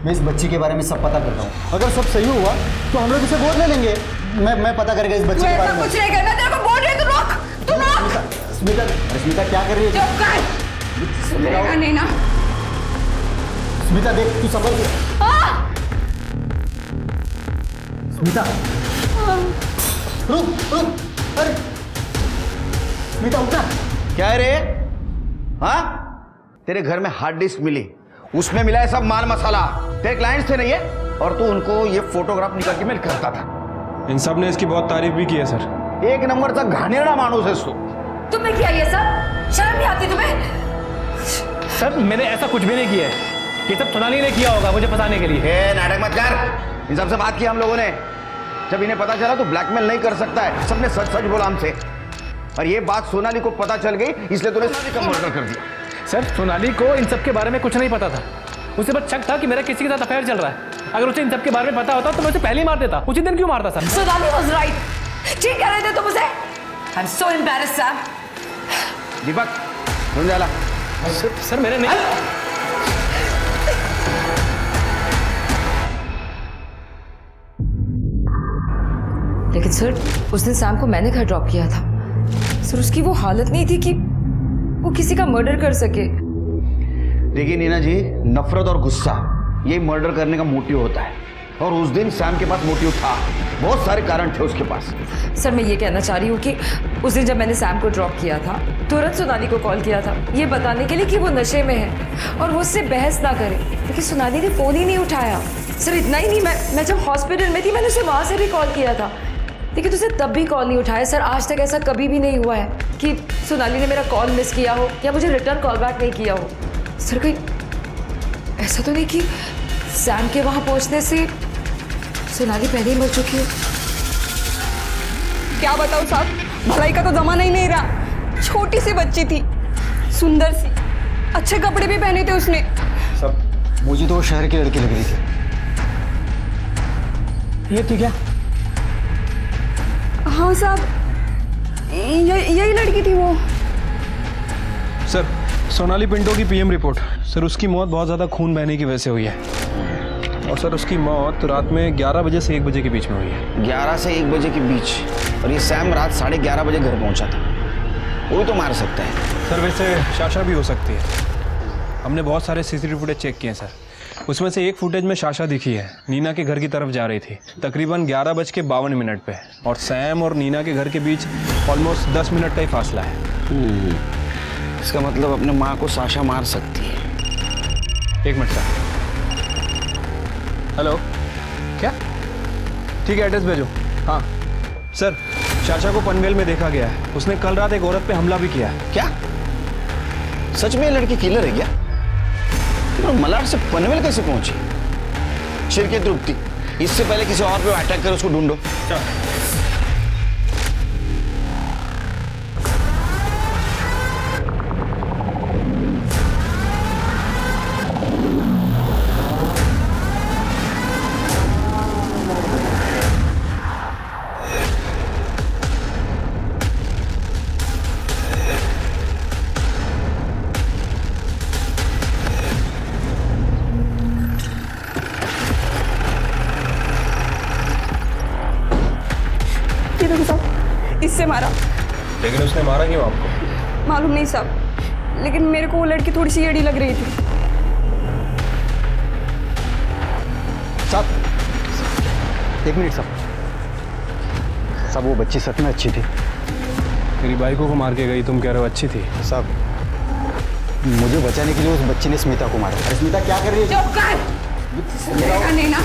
मैं इस बच्ची के बारे में सब पता करता हूँ। अगर सब सही हुआ तो हम लोग इसे गोद ले लेंगे। मैं पता करेगा इस बच्ची के बारे में। कुछ नहीं करना, तेरे को बोल रही हूँ, तू रोक, तू रोक। स्मिता क्या कर रही है? चुप कर, सुनेगा नहीं ना। स्मिता देख, तू समझ। स्मिता रुक, अरे स्मिता उठना। क्या है रे? हाँ, तेरे घर में हार्ड डिस्क मिली, उसमें मिला है सब माल मसाला। तेरे क्लाइंट्स थे नहीं है, और तू उनको ये फोटोग्राफ निकाल के मेल करता था। इन सब ने इसकी बहुत तारीफ भी की है सर। एक नंबर का घानेरड़ा मानुस है तू। तुम्हें क्या ये सब शर्म नहीं आती तुम्हें? सर मैंने ऐसा कुछ भी नहीं किया है, ये सब सोनाली ने किया होगा मुझे फंसाने के लिए। नाटक मत कर। इन सबसे बात की हम लोगों ने, जब इन्हें पता चला तो ब्लैकमेल नहीं कर सकता है, सबने सच सच बोला हमसे। और ये बात सोनाली को पता चल गई, इसलिए तूने सोनाली का मर्डर कर दिया। सर सोनाली को इन सब के बारे में कुछ नहीं पता था, उसे बस शक था कि मेरा किसी के साथ अफेयर चल रहा है। अगर उसे इन सब के बारे में पता होता तो मैं उसे पहले ही मार देता। उसी दिन क्यों मारता सर? Sonali was right. ठीक कह रहे थे तुम उसे। I am so embarrassed sir. Deepak रुक जा। सर मेरे नहीं। लेकिन सर उस दिन सैम को मैंने घर ड्रॉप किया था सर। उसकी वो हालत नहीं थी कि वो किसी का मर्डर कर सके। देखिए नीना जी, नफरत और गुस्सा ये मर्डर करने का मोटिव होता है, और उस दिन सैम के पास मोटिव था, बहुत सारे कारण थे उसके पास। सर मैं ये कहना चाह रही हूँ कि उस दिन जब मैंने सैम को ड्रॉप किया था, तुरंत सोनाली को कॉल किया था ये बताने के लिए कि वो नशे में है और वो उससे बहस ना करे, लेकिन सोनाली ने फ़ोन ही नहीं उठाया। सर इतना ही नहीं, मैं जब हॉस्पिटल में थी मैंने उसे वहाँ से भी कॉल किया था, लेकिन उसे तब भी कॉल नहीं उठाया। सर आज तक ऐसा कभी भी नहीं हुआ है कि सोनाली ने मेरा कॉल मिस किया हो या मुझे रिटर्न कॉल बैक नहीं किया हो। सर कहीं ऐसा तो नहीं कि सैम के वहाँ पहुँचने से सोनाली पहले ही मर चुकी हो? क्या बताऊँ साहब, भलाई का तो जमाना ही नहीं रहा। छोटी सी बच्ची थी, सुंदर सी, अच्छे कपड़े भी पहने थे उसने। सब मुझे तो वो शहर की लड़की लग रही थी। ये थी क्या? हाँ साहब, यही लड़की थी वो। सर सोनाली पिंटो की पीएम रिपोर्ट। सर उसकी मौत बहुत ज़्यादा खून बहने की वजह से हुई है, और सर उसकी मौत रात में 11 बजे से 1 बजे के बीच में हुई है। 11 से 1 बजे के बीच, और ये सैम रात 11:30 बजे घर पहुंचा था। वो तो मार सकता है सर। वैसे शाशा भी हो सकती है, हमने बहुत सारे सीसीटीवी फुटेज चेक किए हैं सर। उसमें से एक फुटेज में शाशा दिखी है, नीना के घर की तरफ जा रही थी तकरीबन 11:52 पे, और सैम और नीना के घर के बीच ऑलमोस्ट 10 मिनट का ही फासला है। इसका मतलब अपने माँ को साशा मार सकती है। 1 मिनट सर। हेलो, क्या? ठीक है, एड्रेस भेजो। हाँ सर, शाशा को पनवेल में देखा गया है, उसने कल रात एक औरत पे हमला भी किया है। क्या सच में ये लड़की किलर है क्या? तो मलाड से पनवेल कैसे पहुंची? शिरके तृप्ति, इससे पहले किसी और पे अटैक कर उसको ढूंढो। इससे मारा। लेकिन उसने मारा क्यों आपको? मालूम नहीं साहब, लेकिन मेरे को वो लड़की थोड़ी सी एड़ी लग रही थी। साहब, एक मिनट साहब। साहब वो बच्ची सच में अच्छी थी। तेरी बाइकों को मार के गई, तुम कह रहे हो अच्छी थी? साहब मुझे बचाने के लिए उस बच्ची ने स्मिता को मारा। अरे स्मिता क्या कर रही है? चुप कर। नहीं ना।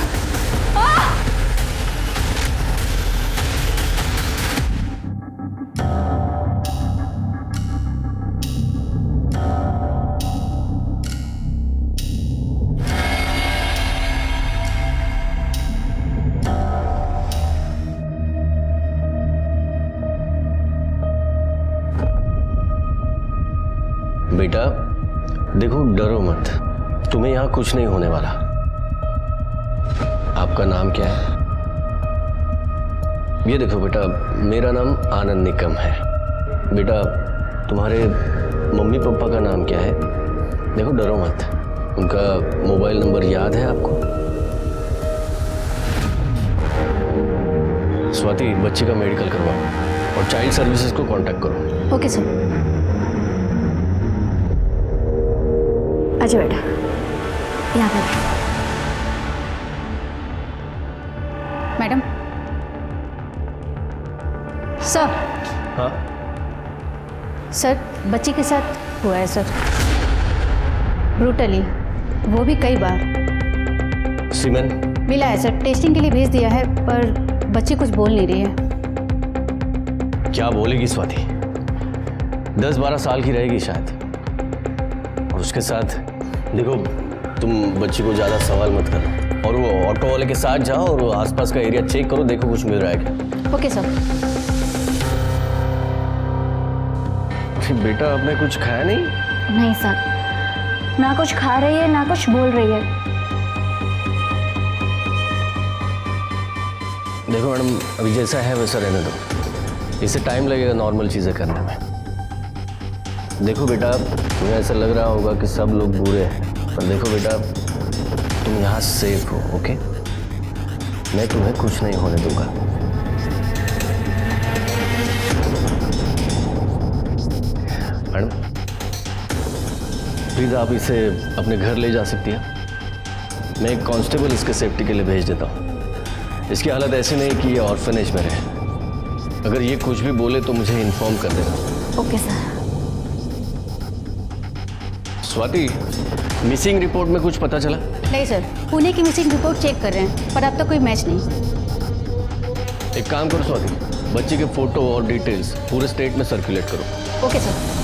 बेटा देखो, डरो मत, तुम्हें यहाँ कुछ नहीं होने वाला। आपका नाम क्या है? ये देखो बेटा, मेरा नाम आनंद निकम है। बेटा तुम्हारे मम्मी पापा का नाम क्या है? देखो डरो मत, उनका मोबाइल नंबर याद है आपको? स्वाति, बच्चे का मेडिकल करवाओ और चाइल्ड सर्विसेज को कांटेक्ट करो। Okay sir. अच्छा बेटा, यहाँ पर मैडम। सर। हाँ सर, बच्ची के साथ हुआ है सर, ब्रूटली, वो भी कई बार। सीमेन मिला है सर, टेस्टिंग के लिए भेज दिया है, पर बच्ची कुछ बोल नहीं रही है। क्या बोलेगी स्वाति? 10-12 साल की रहेगी शायद। और उसके साथ देखो, तुम बच्ची को ज़्यादा सवाल मत करो और वो ऑटो वाले के साथ जाओ और आसपास का एरिया चेक करो, देखो कुछ मिल रहा है क्या। Okay sir. बेटा आपने कुछ खाया नहीं? नहीं सर, ना कुछ खा रही है ना कुछ बोल रही है। देखो मैडम, अभी जैसा है वैसा रहने दो, इससे टाइम लगेगा नॉर्मल चीज़ें करने में। देखो बेटा, तुम्हें ऐसा लग रहा होगा कि सब लोग बुरे हैं, पर देखो बेटा, तुम यहाँ सेफ हो, ओके? मैं तुम्हें कुछ नहीं होने दूंगा। मैडम प्लीज़ आप इसे अपने घर ले जा सकती हैं? मैं एक कांस्टेबल इसके सेफ्टी के लिए भेज देता हूँ। इसकी हालत ऐसी नहीं कि ये ऑर्फनेज में रहे। अगर ये कुछ भी बोले तो मुझे इन्फॉर्म कर देना। Okay sir. Swati, missing report में कुछ पता चला? नहीं सर, पुणे की मिसिंग रिपोर्ट चेक कर रहे हैं, पर अब तक कोई मैच नहीं। एक काम करो स्वाति, बच्चे के फोटो और डिटेल्स पूरे स्टेट में सर्कुलेट करो। Okay sir.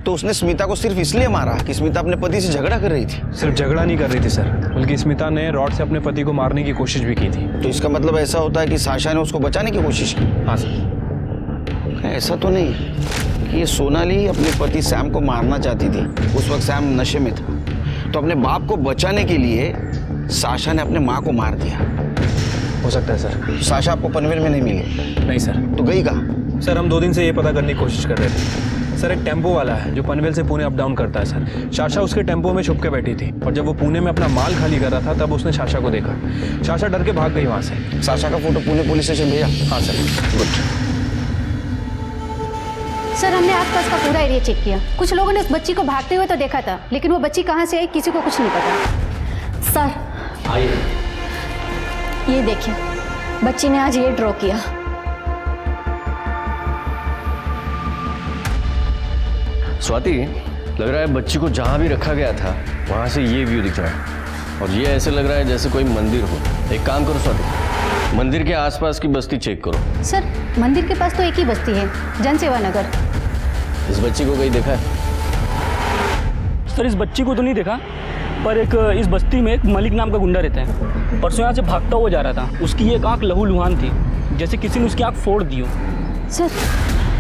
तो उसने स्मिता को सिर्फ इसलिए मारा कि स्मिता अपने पति से झगड़ा कर रही थी? सिर्फ झगड़ा नहीं कर रही थी सर, बल्कि स्मिता ने रॉड से अपने पति को मारने की कोशिश भी की थी। तो इसका मतलब ऐसा होता है कि साशा ने उसको बचाने की कोशिश की? हाँ सर। ऐसा तो नहीं कि ये सोनाली अपने पति सैम को मारना चाहती थी, उस वक्त सैम नशे में था, तो अपने बाप को बचाने के लिए साशा ने अपने माँ को मार दिया? हो सकता है सर। साशा आपको पनवेल में नहीं मिली? नहीं सर। तो गई कहाँ? सर हम 2 दिन से ये पता करने की कोशिश कर रहे थे सर। एक टेम्पो वाला है जो पनवेल से पुणे अप डाउन करता है सर। शाशा उसके टेम्पो में छुप के बैठी थी और जब वो पुणे में अपना माल खाली कर रहा था तब उसने शाशा को देखा। शाशा डर के भाग गई वहाँ से। साशा का फोटो पुणे पुलिस स्टेशन भेजा? हाँ सर। गुड। सर, हमने आसपास का पूरा एरिया चेक किया। कुछ लोगों ने उस बच्ची को भागते हुए तो देखा था, लेकिन वो बच्ची कहाँ से आई किसी को कुछ नहीं पता। सर आइए, ये देखिए, बच्ची ने आज ये ड्रॉ किया। स्वाति, लग रहा है बच्ची को जहाँ भी रखा गया था वहाँ से ये व्यू दिख रहा है और ये ऐसे लग रहा है जैसे कोई मंदिर हो। एक काम करो स्वाति, मंदिर के आसपास की बस्ती चेक करो। सर, मंदिर के पास तो एक ही बस्ती है, जनसेवा नगर। इस बच्ची को कहीं देखा है? सर इस बच्ची को तो नहीं देखा, पर एक इस बस्ती में एक मलिक नाम का गुंडा रहता है। परसों यहाँ से भागता हुआ जा रहा था, उसकी एक आँख लहू लुहान थी, जैसे किसी ने उसकी आँख फोड़ दी हो। सर,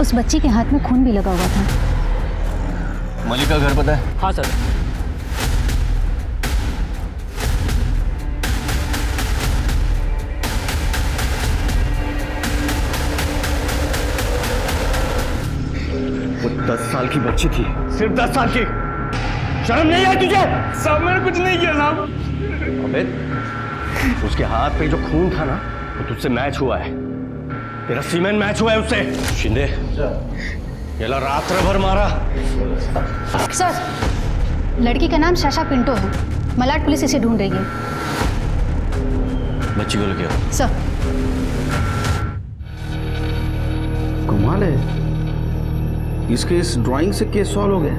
उस बच्ची के हाथ में खून भी लगा हुआ था। मलिक का घर पता है? हाँ सर। वो 10 साल की बच्ची थी, सिर्फ 10 साल की। शर्म नहीं आई तुझे? साहब मैंने कुछ नहीं किया साहब। अबे उसके हाथ पे जो खून था ना वो तुझसे मैच हुआ है, तेरा सीमेंट मैच हुआ है उससे। शिंदे ये ला रात्र भर मारा। सर, लड़की का नाम साशा पिंटो है। मलाड पुलिस इसे ढूंढ रही है। बच्ची को लेके आओ। सर। कमाल है, इसके इस ड्राइंग से केस सॉल्व हो गया।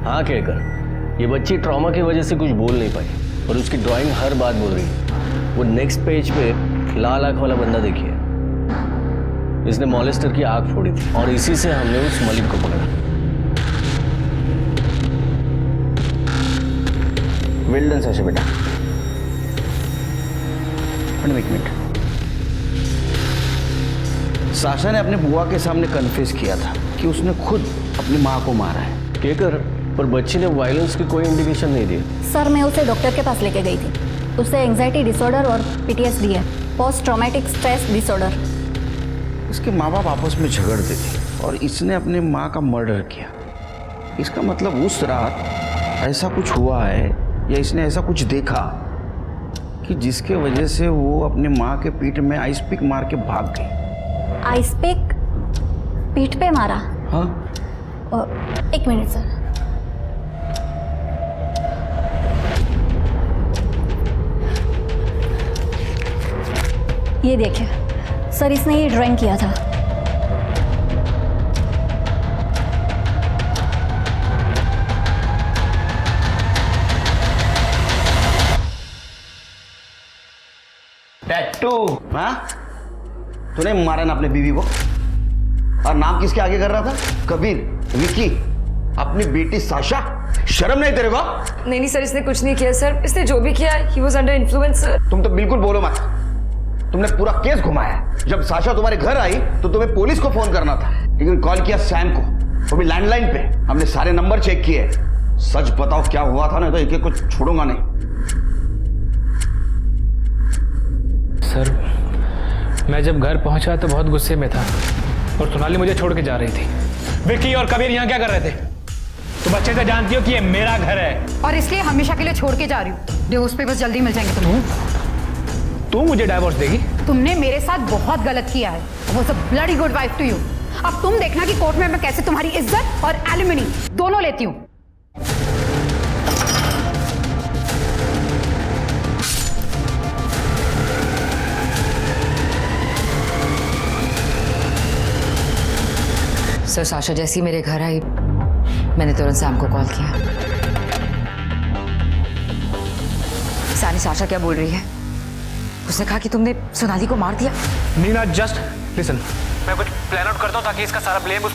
हाँ कहकर, ये बच्ची ट्रॉमा की वजह से कुछ बोल नहीं पाई और उसकी ड्राइंग हर बात बोल रही है। वो नेक्स्ट पेज पे लाल आंख वाला बंदा देखिए, इसने मॉलेस्टर की आंख फोड़ी थी और इसी से हमने उस मलिक को पकड़ा। वेल डन साशा बेटा। एक मिनट, साशा ने अपने बुआ के सामने कन्फेस किया था कि उसने खुद अपनी माँ को मारा है। कहकर, पर बच्ची ने वायलेंस की कोई इंडिकेशन नहीं दी। सर मैं उसे डॉक्टर के पास लेके गई थी। उसे एंजाइटी डिसऑर्डर और PTSD है, पोस्ट ट्रॉमेटिक स्ट्रेस डिसऑर्डर। इसके माँ बाप आपस में झगड़ते थे और इसने अपने माँ का मर्डर किया। इसका मतलब उस रात ऐसा कुछ हुआ है या इसने ऐसा कुछ देखा कि जिसके वजह से वो अपने माँ के पीठ में आइस पिक मार के भाग गई। आइस पिक पीठ पे मारा? हाँ। एक मिनट सर। ये देखिए सर, इसने ये ड्राइंग किया था। टैटू? हाँ, तूने मारा ना अपने बीवी को? और नाम किसके आगे कर रहा था? कबीर, विकी, अपनी बेटी साशा। शर्म नहीं तेरे को? नहीं सर, इसने कुछ नहीं किया सर। इसने जो भी किया he was under influence sir. तुम तो बिल्कुल बोलो मत। तुमने पूरा केस घुमाया। जब साशा तुम्हारे घर आई तो तुम्हें पुलिस को फोन करना था, लेकिन कॉल किया सैम को, वो भी लैंडलाइन पे। हमने सारे नंबर चेक किए। सच बताओ क्या हुआ था, नहीं तो एक एक को छोड़ूंगा नहीं। सर, मैं जब घर पहुंचा तो बहुत गुस्से में था और सोनाली मुझे छोड़ के जा रही थी। विक्की और कबीर यहाँ क्या कर रहे थे? तुम अच्छे से जानती हो कि ये मेरा घर है और इसलिए हमेशा के लिए छोड़ के जा रही हूँ। डिवोर्स पेपर्स जल्दी मिल जाएंगे तुम्हें। तू मुझे डाइवोर्स देगी? तुमने मेरे साथ बहुत गलत किया है। वो सब bloody good wife to you. अब तुम देखना कि कोर्ट में मैं कैसे तुम्हारी इज्जत और एलिमनी दोनों लेती हूँ। सर, साशा जैसी मेरे घर आई मैंने तुरंत सैम को कॉल किया। सैनी, साशा क्या बोल रही है? उसने कहा कि तुमने सोनाली को मार दिया। Nina, just listen. मैं कुछ प्लान आउट करता हूँ ताकि इसका सारा ब्लेम उस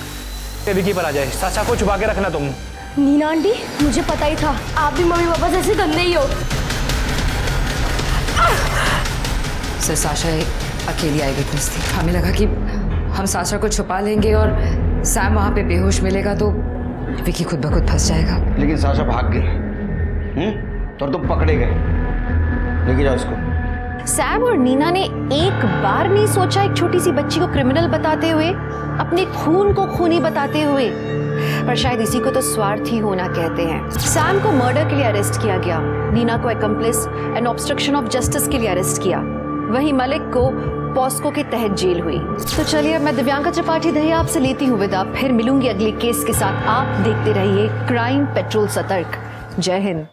विकी पर आ जाए। साशा को छुपा के रखना तुम। नीना आंटी, मुझे पता ही था आप भी मम्मी पापा जैसे गंदे ही हो। सर, साशा एक अकेली आई विटनेस थी। हमें लगा कि हम साशा को छुपा लेंगे और सैम वहां पे बेहोश मिलेगा तो विकी खुद ब खुद फंस जाएगा। लेकिन साशा भाग गई और तुम पकड़े गए। लेके जाओ इसको। सैम और नीना ने एक बार नहीं सोचा एक छोटी सी बच्ची को क्रिमिनल बताते हुए, अपने खून को खूनी बताते हुए। पर शायद इसी को तो स्वार्थी होना कहते हैं। सैम को मर्डर के लिए अरेस्ट किया गया, नीना को एक्म्प्लिस एंड ऑब्स्ट्रक्शन ऑफ जस्टिस के लिए अरेस्ट किया, वहीं मलिक को पॉस्को के तहत जेल हुई। तो चलिए अब मैं दिव्यांका त्रिपाठी दहिया आपसे लेती हूँ विदा। फिर मिलूंगी अगले केस के साथ। आप देखते रहिए क्राइम पेट्रोल सतर्क। जय हिंद।